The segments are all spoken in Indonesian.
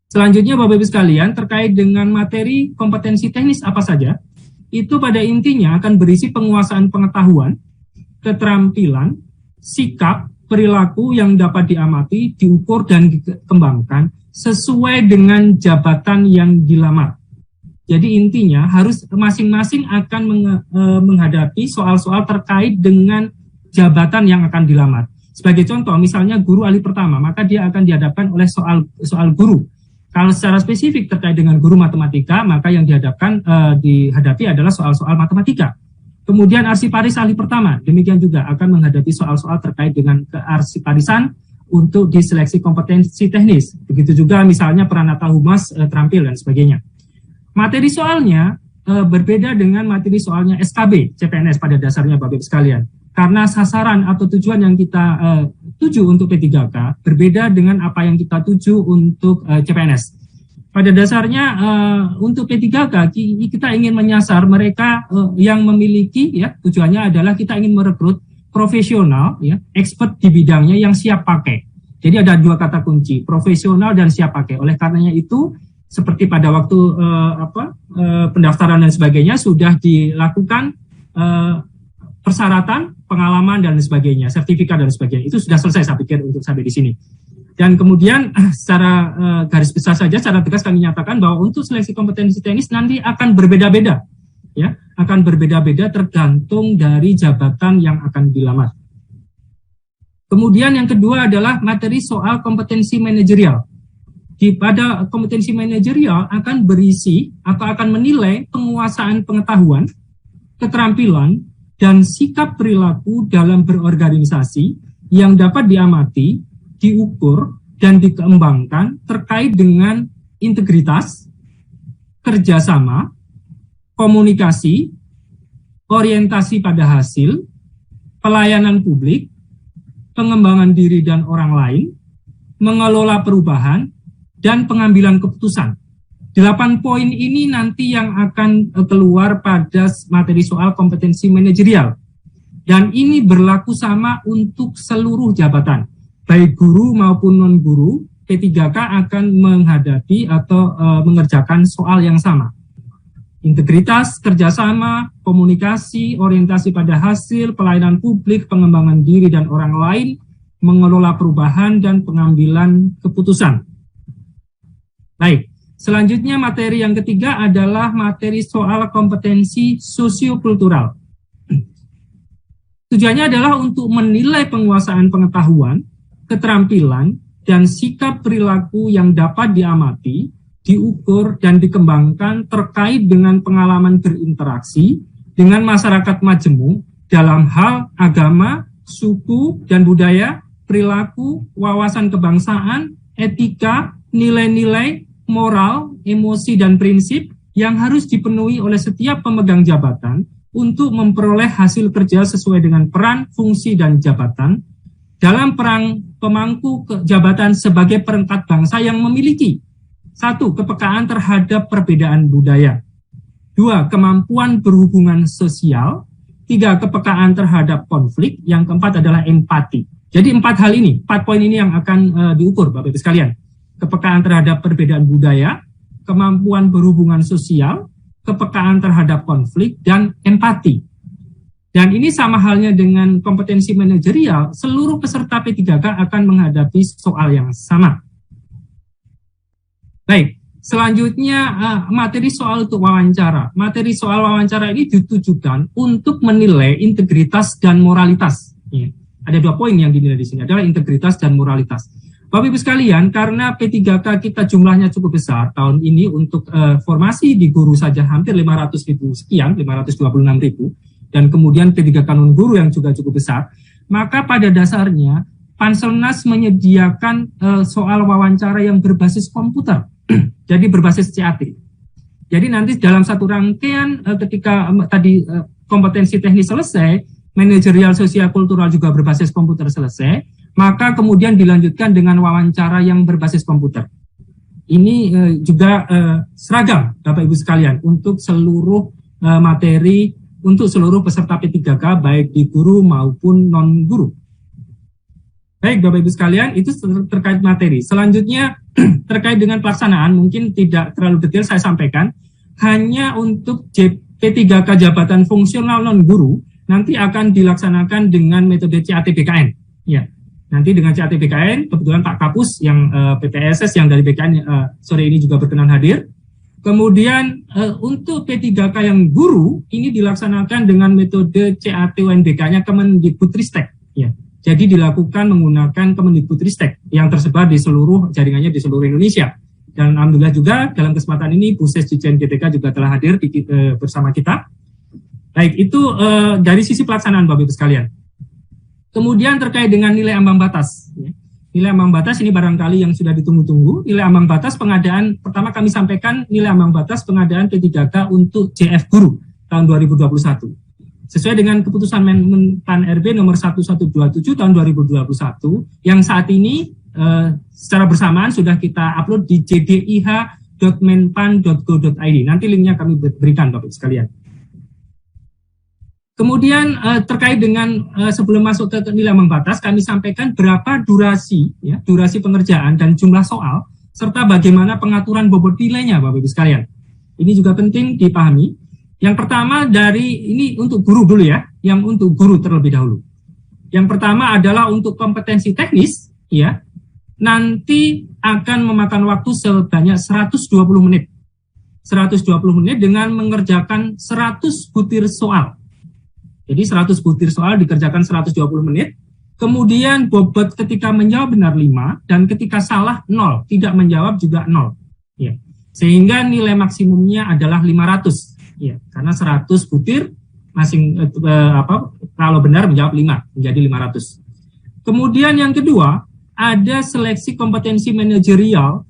Selanjutnya Bapak Ibu sekalian, terkait dengan materi kompetensi teknis apa saja, itu pada intinya akan berisi penguasaan pengetahuan, keterampilan, sikap, perilaku yang dapat diamati, diukur, dan dikembangkan sesuai dengan jabatan yang dilamar. Jadi intinya harus masing-masing akan menghadapi soal-soal terkait dengan jabatan yang akan dilamar. Sebagai contoh, misalnya guru ahli pertama, maka dia akan dihadapkan oleh soal guru. Kalau secara spesifik terkait dengan guru matematika, maka yang dihadapi adalah soal-soal matematika. Kemudian arsiparis ahli pertama, demikian juga akan menghadapi soal-soal terkait dengan kearsiparisan untuk diseleksi kompetensi teknis. Begitu juga misalnya peranata humas terampil dan sebagainya. Materi soalnya berbeda dengan materi soalnya SKB, CPNS pada dasarnya Bapak Ibu sekalian. Karena sasaran atau tujuan yang kita tuju untuk P3K berbeda dengan apa yang kita tuju untuk CPNS. Pada dasarnya untuk P3K kita ingin menyasar mereka yang memiliki, ya, tujuannya adalah kita ingin merekrut profesional, ya, expert di bidangnya yang siap pakai. Jadi ada dua kata kunci, profesional dan siap pakai. Oleh karenanya itu, seperti pada waktu pendaftaran dan sebagainya sudah dilakukan persyaratan, pengalaman dan sebagainya, sertifikat dan sebagainya. Itu sudah selesai saya pikir untuk sampai di sini. Dan kemudian secara garis besar saja, secara tegas kami nyatakan bahwa untuk seleksi kompetensi teknis nanti akan berbeda-beda, ya, akan berbeda-beda tergantung dari jabatan yang akan dilamar. Kemudian yang kedua adalah materi soal kompetensi manajerial. Pada kompetensi manajerial akan berisi atau akan menilai penguasaan pengetahuan, keterampilan, dan sikap perilaku dalam berorganisasi yang dapat diamati, diukur, dan dikembangkan terkait dengan integritas, kerjasama, komunikasi, orientasi pada hasil, pelayanan publik, pengembangan diri dan orang lain, mengelola perubahan, dan pengambilan keputusan. 8 poin ini nanti yang akan keluar pada materi soal kompetensi manajerial. Dan ini berlaku sama untuk seluruh jabatan. Baik guru maupun non-guru, P3K akan menghadapi atau mengerjakan soal yang sama. Integritas, kerjasama, komunikasi, orientasi pada hasil, pelayanan publik, pengembangan diri dan orang lain, mengelola perubahan, dan pengambilan keputusan. Baik. Selanjutnya materi yang ketiga adalah materi soal kompetensi sosiokultural. Tujuannya adalah untuk menilai penguasaan pengetahuan, keterampilan, dan sikap perilaku yang dapat diamati, diukur, dan dikembangkan terkait dengan pengalaman berinteraksi dengan masyarakat majemuk dalam hal agama, suku, dan budaya, perilaku, wawasan kebangsaan, etika, nilai-nilai, moral, emosi, dan prinsip yang harus dipenuhi oleh setiap pemegang jabatan untuk memperoleh hasil kerja sesuai dengan peran, fungsi, dan jabatan dalam perang pemangku jabatan sebagai perangkat bangsa yang memiliki 1. Kepekaan terhadap perbedaan budaya, 2. Kemampuan berhubungan sosial, 3. Kepekaan terhadap konflik, yang keempat adalah empati. Jadi 4 hal ini, 4 poin ini yang akan diukur Bapak Ibu sekalian. Kepekaan terhadap perbedaan budaya, kemampuan berhubungan sosial, kepekaan terhadap konflik, dan empati. Dan ini sama halnya dengan kompetensi manajerial, seluruh peserta P3K akan menghadapi soal yang sama. Baik, selanjutnya materi soal untuk wawancara. Materi soal wawancara ini ditujukan untuk menilai integritas dan moralitas. Ada 2 poin yang dinilai di sini, adalah integritas dan moralitas. Bapak Ibu sekalian, karena P3K kita jumlahnya cukup besar tahun ini untuk formasi di guru saja hampir 500.000 sekian, 526.000, dan kemudian P3K non guru yang juga cukup besar, maka pada dasarnya Panselnas menyediakan soal wawancara yang berbasis komputer, jadi berbasis CAT. Jadi nanti dalam satu rangkaian ketika tadi kompetensi teknis selesai, manajerial sosial kultural juga berbasis komputer selesai, maka kemudian dilanjutkan dengan wawancara yang berbasis komputer. Ini juga seragam Bapak Ibu sekalian untuk seluruh materi, untuk seluruh peserta P3K baik di guru maupun non-guru. Baik, Bapak Ibu sekalian, itu terkait materi. Selanjutnya, terkait dengan pelaksanaan, mungkin tidak terlalu detail saya sampaikan, hanya untuk P3K Jabatan Fungsional Non-Guru, nanti akan dilaksanakan dengan metode CAT-BKN. Ya, nanti dengan CAT-BKN, kebetulan Pak Kapus yang PPSS yang dari BKN sore ini juga berkenan hadir. Kemudian untuk P3K yang guru, ini dilaksanakan dengan metode CAT-UNBK-nya Kemendikbudristek. Ya. Jadi dilakukan menggunakan Kemendikbudristek yang tersebar di seluruh jaringannya di seluruh Indonesia. Dan alhamdulillah juga dalam kesempatan ini Bu Ses Dirjen PTK juga telah hadir bersama kita. Baik, itu dari sisi pelaksanaan Bapak Ibu sekalian. Kemudian terkait dengan nilai ambang batas. Ya. Nilai ambang batas ini barangkali yang sudah ditunggu-tunggu. Nilai ambang batas pengadaan, pertama kami sampaikan nilai ambang batas pengadaan P3K untuk JF Guru tahun 2021. Sesuai dengan keputusan Menpan RB nomor 1127 tahun 2021 yang saat ini secara bersamaan sudah kita upload di jdih.menpan.go.id. Nanti linknya kami berikan Bapak sekalian. Kemudian terkait dengan sebelum masuk ke nilai ambang batas, kami sampaikan berapa durasi pengerjaan dan jumlah soal serta bagaimana pengaturan bobot nilainya Bapak Ibu sekalian. Ini juga penting dipahami. Yang pertama dari ini untuk guru dulu ya, yang untuk guru terlebih dahulu. Yang pertama adalah untuk kompetensi teknis, ya, nanti akan memakan waktu sebanyak 120 menit. 120 menit dengan mengerjakan 100 butir soal. Jadi 100 butir soal dikerjakan 120 menit. Kemudian bobot ketika menjawab benar 5 dan ketika salah 0, tidak menjawab juga 0. Ya. Sehingga nilai maksimumnya adalah 500. Ya, karena 100 butir kalau benar menjawab 5 menjadi 500. Kemudian yang kedua, ada seleksi kompetensi manajerial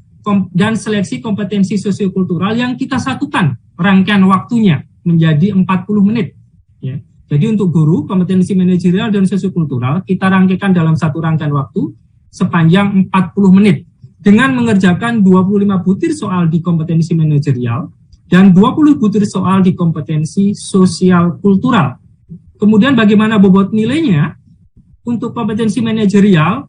dan seleksi kompetensi sosiokultural yang kita satukan rangkaian waktunya menjadi 40 menit. Ya. Jadi untuk guru, kompetensi manajerial dan sosiokultural kita rangkaikan dalam satu rangkaian waktu sepanjang 40 menit dengan mengerjakan 25 butir soal di kompetensi manajerial dan 20 butir soal di kompetensi sosial kultural. Kemudian bagaimana bobot nilainya? Untuk kompetensi manajerial,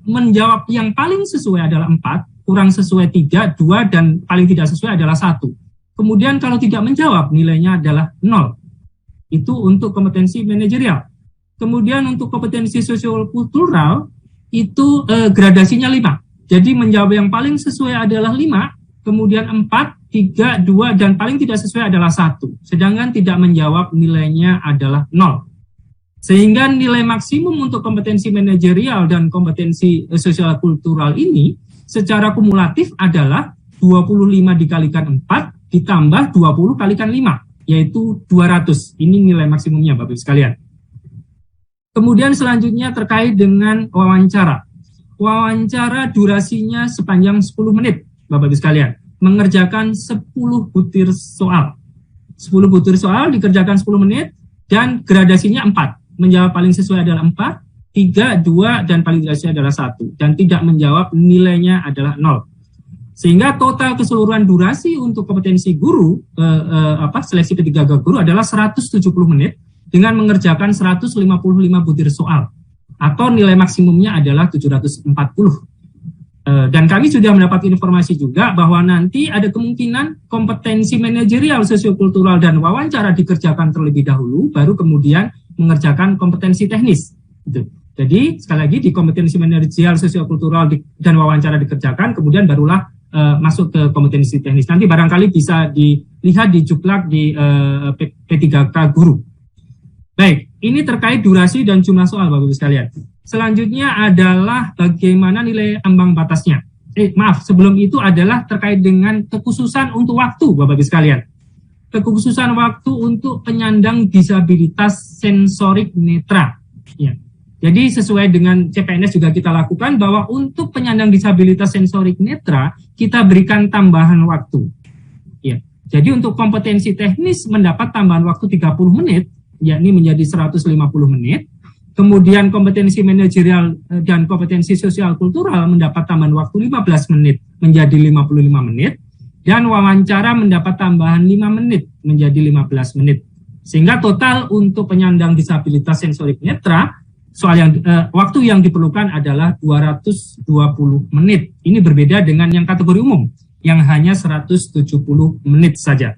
menjawab yang paling sesuai adalah 4, kurang sesuai 3, 2, dan paling tidak sesuai adalah 1. Kemudian kalau tidak menjawab, nilainya adalah 0. Itu untuk kompetensi manajerial. Kemudian untuk kompetensi sosial kultural, itu gradasinya 5. Jadi menjawab yang paling sesuai adalah 5, kemudian 4, 3, 2, dan paling tidak sesuai adalah 1. Sedangkan tidak menjawab nilainya adalah 0. Sehingga nilai maksimum untuk kompetensi manajerial dan kompetensi sosial kultural ini secara kumulatif adalah 25 dikalikan 4 ditambah 20 kalikan 5, yaitu 200. Ini nilai maksimumnya Bapak Ibu sekalian. Kemudian selanjutnya terkait dengan wawancara. Wawancara durasinya sepanjang 10 menit Bapak Ibu sekalian. Mengerjakan 10 butir soal. 10 butir soal dikerjakan 10 menit dan gradasinya 4. Menjawab paling sesuai adalah 4, 3, 2, dan paling tidak sesuai adalah 1. Dan tidak menjawab nilainya adalah 0. Sehingga total keseluruhan durasi untuk kompetensi guru, seleksi P3K guru adalah 170 menit dengan mengerjakan 155 butir soal. Atau nilai maksimumnya adalah 740. Dan kami sudah mendapat informasi juga bahwa nanti ada kemungkinan kompetensi manajerial, sosiokultural, dan wawancara dikerjakan terlebih dahulu, baru kemudian mengerjakan kompetensi teknis. Gitu. Jadi sekali lagi di kompetensi manajerial, sosiokultural, dan wawancara dikerjakan, kemudian barulah masuk ke kompetensi teknis. Nanti barangkali bisa dilihat di juklak di P3K guru. Baik, ini terkait durasi dan jumlah soal Bapak Ibu sekalian. Selanjutnya adalah bagaimana nilai ambang batasnya. Sebelum itu adalah terkait dengan kekhususan untuk waktu Bapak Ibu sekalian. Kekhususan waktu untuk penyandang disabilitas sensorik netra. Ya. Jadi sesuai dengan CPNS juga kita lakukan bahwa untuk penyandang disabilitas sensorik netra kita berikan tambahan waktu. Ya. Jadi untuk kompetensi teknis mendapat tambahan waktu 30 menit, yakni menjadi 150 menit. Kemudian kompetensi manajerial dan kompetensi sosial kultural mendapat tambahan waktu 15 menit menjadi 55 menit. Dan wawancara mendapat tambahan 5 menit menjadi 15 menit. Sehingga total untuk penyandang disabilitas sensorik netra waktu yang diperlukan adalah 220 menit. Ini berbeda dengan yang kategori umum yang hanya 170 menit saja.